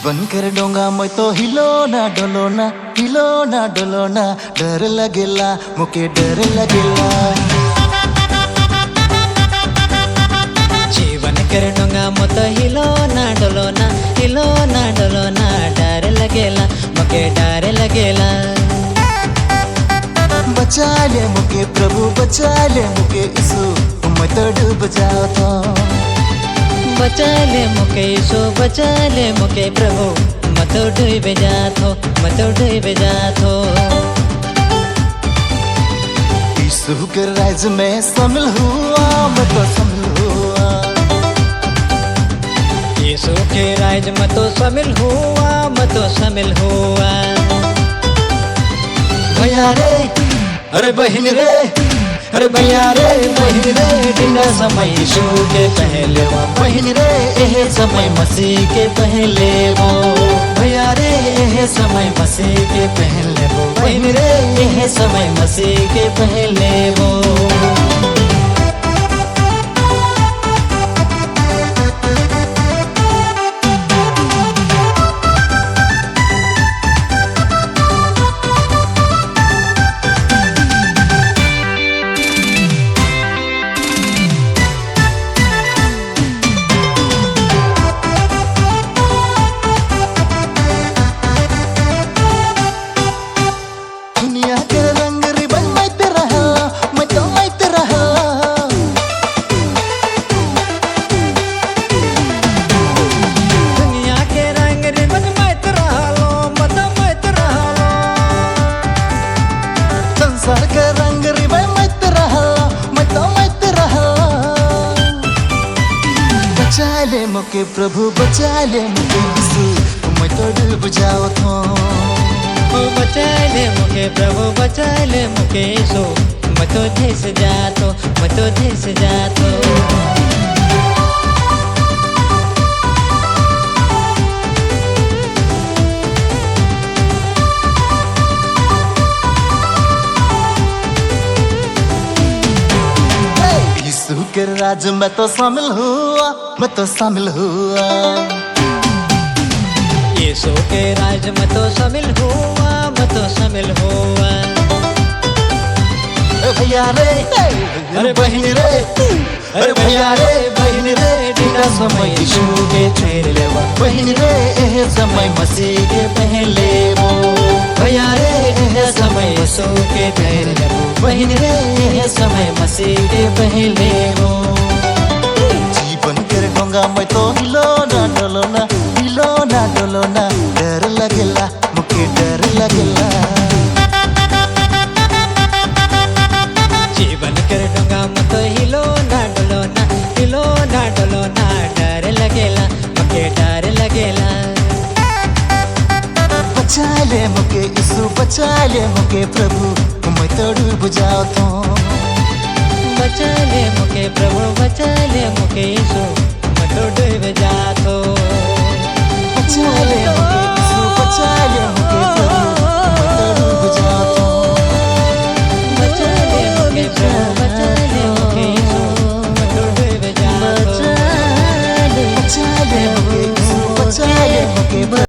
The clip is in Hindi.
जीवन कर डोंगा मैं तो हिलो ना डोलो ना डर लगेला मुके डर लगेला। जीवन कर डोंगा मैं तो हिलो ना डोलो ना डर लगेला मुके डर लगेला। बचा ले मुके प्रभु बचा ले मुके यीशु मैं तो डूब जाओ तो। बचा ले मुके यीशु बचा ले मुके प्रभु मैं तो डूब जाथो। यीशु के राज में शामिल हुआ मैं तो शामिल हुआ। यीशु के राज में तो शामिल हुआ मैं तो शामिल हुआ। भैया रे अरे बहन रे अरे भैया रे बहन रे डिंडा समय यीशु के पहले वो बहन रे यह समय मसीह के पहले वो। भैया रे यह समय मसीह के पहले वो बहन रे यह समय मसीह के पहले वो। संसार का रंग रिवाय मत रहा मैं तो मत रहा। बचा ले मुके प्रभु बचा ले मुके यीशु मैं तो डूब जाओ तो। बचा ले मुके प्रभु बचा ले मुके यीशु मैं तो धस जातो। यीशु के राज में तो शामिल हुआ मैं तो शामिल हुआ। यीशु के राज में तो शामिल हुआ मैं तो शामिल हुआ। भैया रे अरे बहन रे अरे भैया रे बहन रे डिंडा समय यीशु के पहले वो बहन रे यह समय मसीह के पहले वो। भैया रे यह समय यीशु के पहले वो बहन रे यह समय मसीह के पहले वो। जीवन कर डोंगा मैं तो हिलो ना डोलो ना डर लगेला मुके डर लगेला। जीवन कर डोंगा मैं तो हिलो ना डोलो ना डर लगेला मुके डर लगेला। बचा ले मुके यीशु बचा ले मुके प्रभु मैं तो डूब जाओ तो। बचा ले मुके प्रभु बचा ले मुके यीशु मैं तो डूब जातो। बचा ले मुके